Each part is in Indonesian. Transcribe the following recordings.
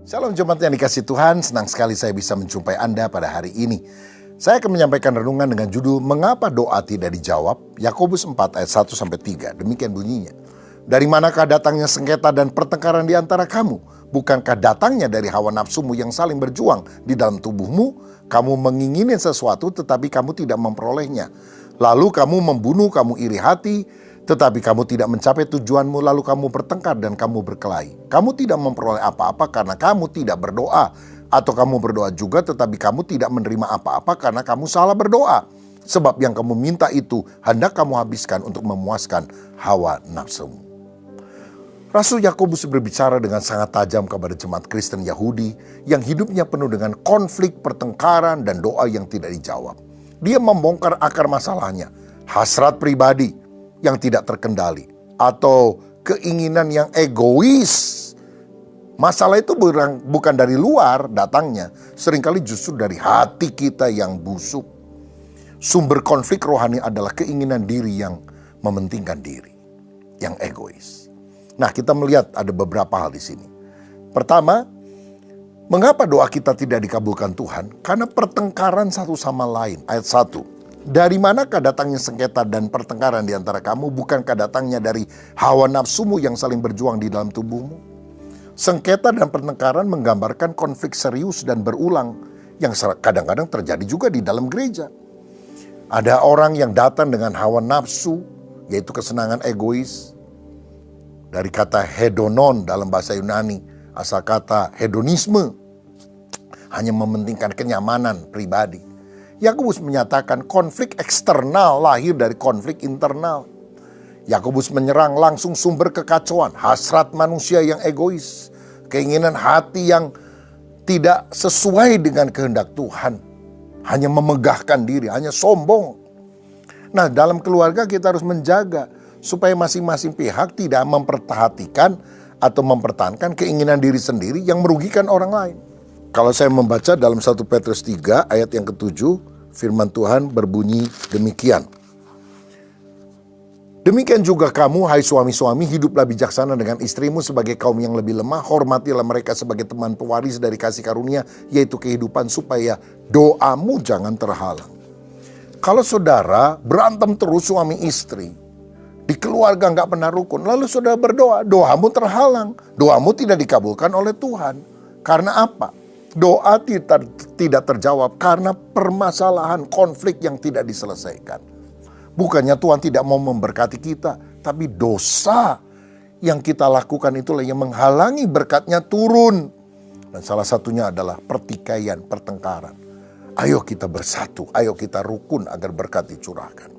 Shalom jemaat yang dikasih Tuhan, senang sekali saya bisa menjumpai Anda pada hari ini. Saya akan menyampaikan renungan dengan judul Mengapa Doa Tidak Dijawab, Yakobus 4 ayat 1-3, demikian bunyinya. Dari manakah datangnya sengketa dan pertengkaran di antara kamu? Bukankah datangnya dari hawa nafsumu yang saling berjuang di dalam tubuhmu? Kamu mengingini sesuatu tetapi kamu tidak memperolehnya. Lalu kamu membunuh, kamu iri hati, tetapi kamu tidak mencapai tujuanmu, lalu kamu bertengkar dan kamu berkelahi. Kamu tidak memperoleh apa-apa karena kamu tidak berdoa. Atau kamu berdoa juga tetapi kamu tidak menerima apa-apa karena kamu salah berdoa. Sebab yang kamu minta itu hendak kamu habiskan untuk memuaskan hawa nafsumu. Rasul Yakobus berbicara dengan sangat tajam kepada jemaat Kristen Yahudi yang hidupnya penuh dengan konflik, pertengkaran, dan doa yang tidak dijawab. Dia membongkar akar masalahnya, hasrat pribadi yang tidak terkendali, atau keinginan yang egois. Masalah itu bukan dari luar datangnya, seringkali justru dari hati kita yang busuk. Sumber konflik rohani adalah keinginan diri yang mementingkan diri, yang egois. Nah, kita melihat ada beberapa hal di sini. Pertama, mengapa doa kita tidak dikabulkan Tuhan? Karena pertengkaran satu sama lain. Ayat 1. Dari manakah datangnya sengketa dan pertengkaran di antara kamu? Bukankah datangnya dari hawa nafsumu yang saling berjuang di dalam tubuhmu? Sengketa dan pertengkaran menggambarkan konflik serius dan berulang yang kadang-kadang terjadi juga di dalam gereja. Ada orang yang datang dengan hawa nafsu, yaitu kesenangan egois. Dari kata hedonon dalam bahasa Yunani, asal kata hedonisme, hanya mementingkan kenyamanan pribadi. Yakobus menyatakan konflik eksternal lahir dari konflik internal. Yakobus menyerang langsung sumber kekacauan, hasrat manusia yang egois, keinginan hati yang tidak sesuai dengan kehendak Tuhan, hanya memegahkan diri, hanya sombong. Nah, dalam keluarga kita harus menjaga supaya masing-masing pihak tidak memperhatikan atau mempertahankan keinginan diri sendiri yang merugikan orang lain. Kalau saya membaca dalam 1 Petrus 3 ayat yang ke-7, firman Tuhan berbunyi demikian. Demikian juga kamu, hai suami-suami, hiduplah bijaksana dengan istrimu sebagai kaum yang lebih lemah. Hormatilah mereka sebagai teman pewaris dari kasih karunia, yaitu kehidupan, supaya doamu jangan terhalang. Kalau saudara berantem terus suami istri, di keluarga nggak pernah rukun, lalu saudara berdoa, doamu terhalang. Doamu tidak dikabulkan oleh Tuhan. Karena apa? Doa tidak terjawab karena permasalahan konflik yang tidak diselesaikan. Bukannya Tuhan tidak mau memberkati kita, tapi dosa yang kita lakukan itulah yang menghalangi berkatnya turun. Dan salah satunya adalah pertikaian, pertengkaran. Ayo kita bersatu, ayo kita rukun agar berkat dicurahkan.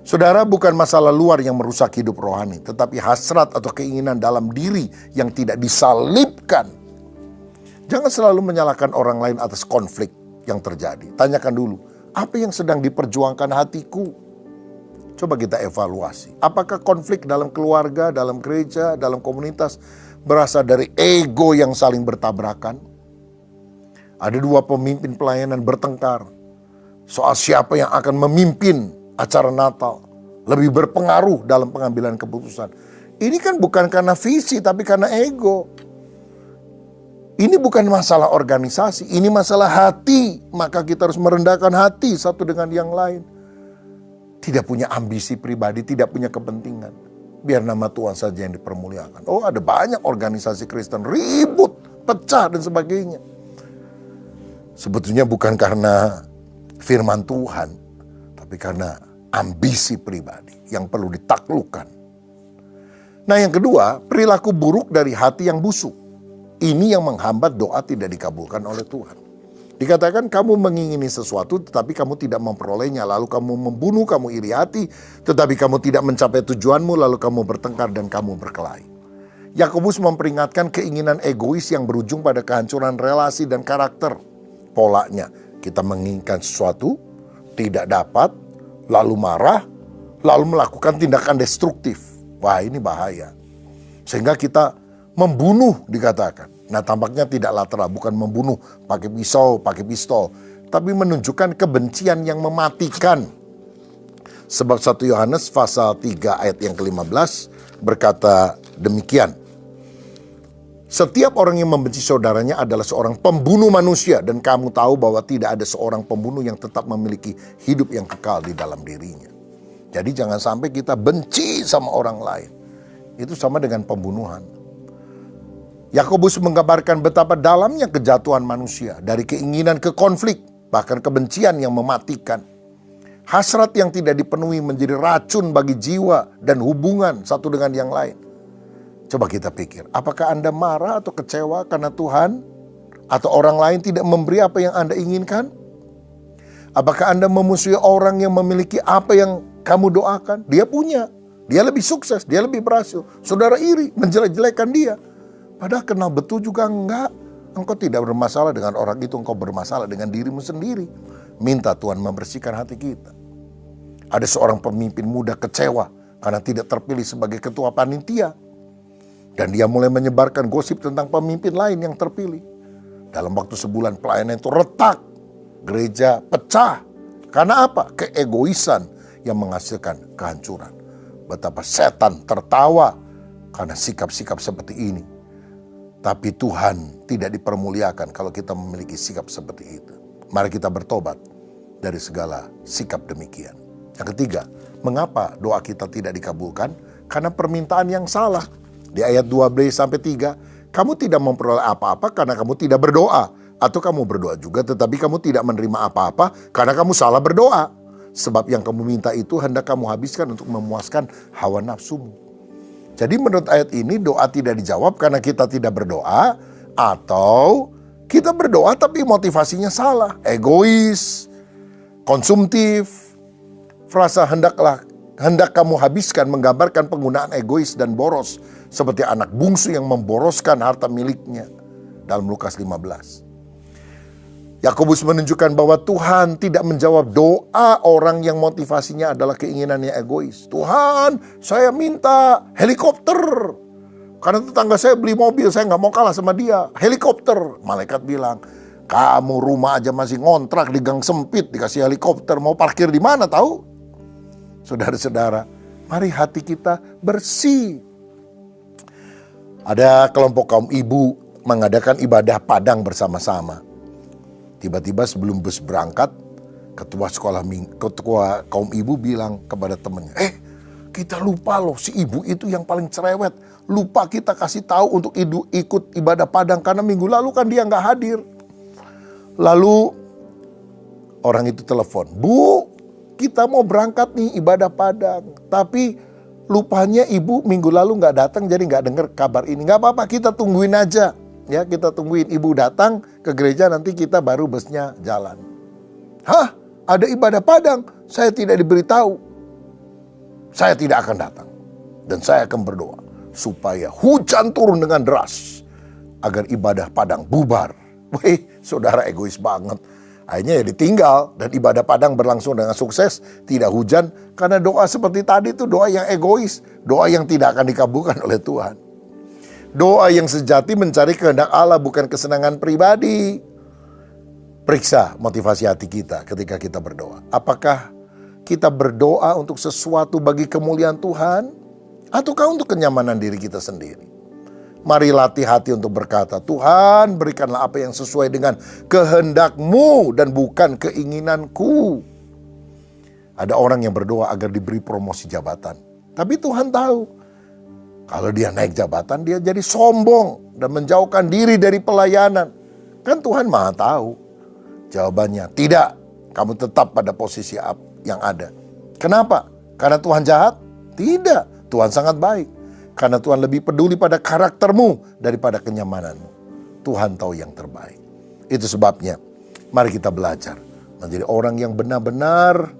Saudara, bukan masalah luar yang merusak hidup rohani, tetapi hasrat atau keinginan dalam diri yang tidak disalibkan. Jangan selalu menyalahkan orang lain atas konflik yang terjadi. Tanyakan dulu, apa yang sedang diperjuangkan hatiku? Coba kita evaluasi. Apakah konflik dalam keluarga, dalam gereja, dalam komunitas berasal dari ego yang saling bertabrakan? Ada dua pemimpin pelayanan bertengkar soal siapa yang akan memimpin acara Natal, lebih berpengaruh dalam pengambilan keputusan. Ini kan bukan karena visi, tapi karena ego. Ini bukan masalah organisasi, ini masalah hati. Maka kita harus merendahkan hati satu dengan yang lain. Tidak punya ambisi pribadi, tidak punya kepentingan. Biar nama Tuhan saja yang dipermuliakan. Oh, ada banyak organisasi Kristen ribut, pecah dan sebagainya. Sebetulnya bukan karena firman Tuhan, tapi karena ambisi pribadi yang perlu ditaklukkan. Nah, yang kedua, perilaku buruk dari hati yang busuk. Ini yang menghambat doa tidak dikabulkan oleh Tuhan. Dikatakan kamu mengingini sesuatu tetapi kamu tidak memperolehnya. Lalu kamu membunuh, kamu iri hati, tetapi kamu tidak mencapai tujuanmu. Lalu kamu bertengkar dan kamu berkelahi. Yakobus memperingatkan keinginan egois yang berujung pada kehancuran relasi dan karakter. Polanya, kita menginginkan sesuatu, tidak dapat, lalu marah, lalu melakukan tindakan destruktif. Wah, ini bahaya. Sehingga kita membunuh dikatakan. Nah, tampaknya tidak lateral, bukan membunuh pakai pisau, pakai pistol, tapi menunjukkan kebencian yang mematikan. Sebab 1 Yohanes pasal 3 ayat yang ke-15 berkata demikian. Setiap orang yang membenci saudaranya adalah seorang pembunuh manusia. Dan kamu tahu bahwa tidak ada seorang pembunuh yang tetap memiliki hidup yang kekal di dalam dirinya. Jadi jangan sampai kita benci sama orang lain. Itu sama dengan pembunuhan. Yakobus menggambarkan betapa dalamnya kejatuhan manusia. Dari keinginan ke konflik, bahkan kebencian yang mematikan. Hasrat yang tidak dipenuhi menjadi racun bagi jiwa dan hubungan satu dengan yang lain. Coba kita pikir, apakah Anda marah atau kecewa karena Tuhan atau orang lain tidak memberi apa yang Anda inginkan? Apakah Anda memusuhi orang yang memiliki apa yang kamu doakan? Dia punya, dia lebih sukses, dia lebih berhasil. Saudara iri, menjelek-jelekan dia. Padahal kenal betul juga enggak. Engkau tidak bermasalah dengan orang itu, engkau bermasalah dengan dirimu sendiri. Minta Tuhan membersihkan hati kita. Ada seorang pemimpin muda kecewa karena tidak terpilih sebagai ketua panitia. Dan dia mulai menyebarkan gosip tentang pemimpin lain yang terpilih. Dalam waktu sebulan pelayanan itu retak. Gereja pecah. Karena apa? Keegoisan yang menghasilkan kehancuran. Betapa setan tertawa karena sikap-sikap seperti ini. Tapi Tuhan tidak dipermuliakan kalau kita memiliki sikap seperti itu. Mari kita bertobat dari segala sikap demikian. Yang ketiga, mengapa doa kita tidak dikabulkan? Karena permintaan yang salah. Di ayat 12-3, kamu tidak memperoleh apa-apa karena kamu tidak berdoa. Atau kamu berdoa juga tetapi kamu tidak menerima apa-apa karena kamu salah berdoa. Sebab yang kamu minta itu hendak kamu habiskan untuk memuaskan hawa nafsumu. Jadi menurut ayat ini doa tidak dijawab karena kita tidak berdoa. Atau kita berdoa tapi motivasinya salah. Egois, konsumtif. Frasa hendak kamu habiskan menggambarkan penggunaan egois dan boros. Seperti anak bungsu yang memboroskan harta miliknya. Dalam Lukas 15. Yakobus menunjukkan bahwa Tuhan tidak menjawab doa orang yang motivasinya adalah keinginannya egois. Tuhan, saya minta helikopter. Karena tetangga saya beli mobil, saya nggak mau kalah sama dia. Helikopter. Malaikat bilang, kamu rumah aja masih ngontrak di gang sempit, dikasih helikopter. Mau parkir di mana tahu? Saudara-saudara, mari hati kita bersih. Ada kelompok kaum ibu mengadakan ibadah padang bersama-sama. Tiba-tiba sebelum bus berangkat, ketua kaum ibu bilang kepada temannya, kita lupa loh si ibu itu yang paling cerewet. Lupa kita kasih tahu untuk ikut ibadah padang karena minggu lalu kan dia nggak hadir. Lalu orang itu telepon, Bu, kita mau berangkat nih ibadah padang. Tapi lupanya ibu minggu lalu nggak datang jadi nggak dengar kabar ini. Nggak apa-apa, kita tungguin aja. Ya, kita tungguin ibu datang ke gereja, nanti kita baru busnya jalan. Hah? Ada ibadah padang? Saya tidak diberitahu. Saya tidak akan datang. Dan saya akan berdoa supaya hujan turun dengan deras agar ibadah padang bubar. Wih, saudara egois banget. Akhirnya ya ditinggal dan ibadah padang berlangsung dengan sukses. Tidak hujan karena doa seperti tadi itu doa yang egois. Doa yang tidak akan dikabulkan oleh Tuhan. Doa yang sejati mencari kehendak Allah, bukan kesenangan pribadi. Periksa motivasi hati kita ketika kita berdoa. Apakah kita berdoa untuk sesuatu bagi kemuliaan Tuhan? Ataukah untuk kenyamanan diri kita sendiri? Mari latih hati untuk berkata, Tuhan berikanlah apa yang sesuai dengan kehendak-Mu dan bukan keinginanku. Ada orang yang berdoa agar diberi promosi jabatan. Tapi Tuhan tahu. Kalau dia naik jabatan, dia jadi sombong dan menjauhkan diri dari pelayanan. Kan Tuhan Maha tahu. Jawabannya, tidak. Kamu tetap pada posisi yang ada. Kenapa? Karena Tuhan jahat? Tidak. Tuhan sangat baik. Karena Tuhan lebih peduli pada karaktermu daripada kenyamananmu. Tuhan tahu yang terbaik. Itu sebabnya, mari kita belajar menjadi orang yang benar-benar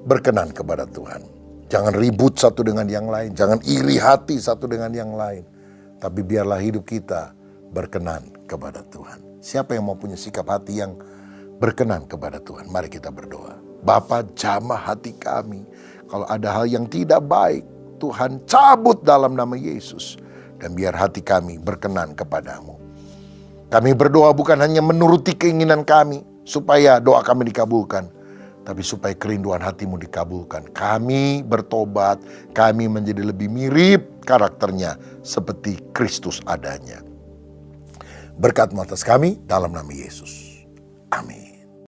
berkenan kepada Tuhan. Jangan ribut satu dengan yang lain. Jangan iri hati satu dengan yang lain. Tapi biarlah hidup kita berkenan kepada Tuhan. Siapa yang mau punya sikap hati yang berkenan kepada Tuhan? Mari kita berdoa. Bapa, jamah hati kami. Kalau ada hal yang tidak baik, Tuhan cabut dalam nama Yesus. Dan biar hati kami berkenan kepadamu. Kami berdoa bukan hanya menuruti keinginan kami, supaya doa kami dikabulkan. Tapi supaya kerinduan hatimu dikabulkan. Kami bertobat, kami menjadi lebih mirip karakternya seperti Kristus adanya. Berkat atas kami dalam nama Yesus. Amin.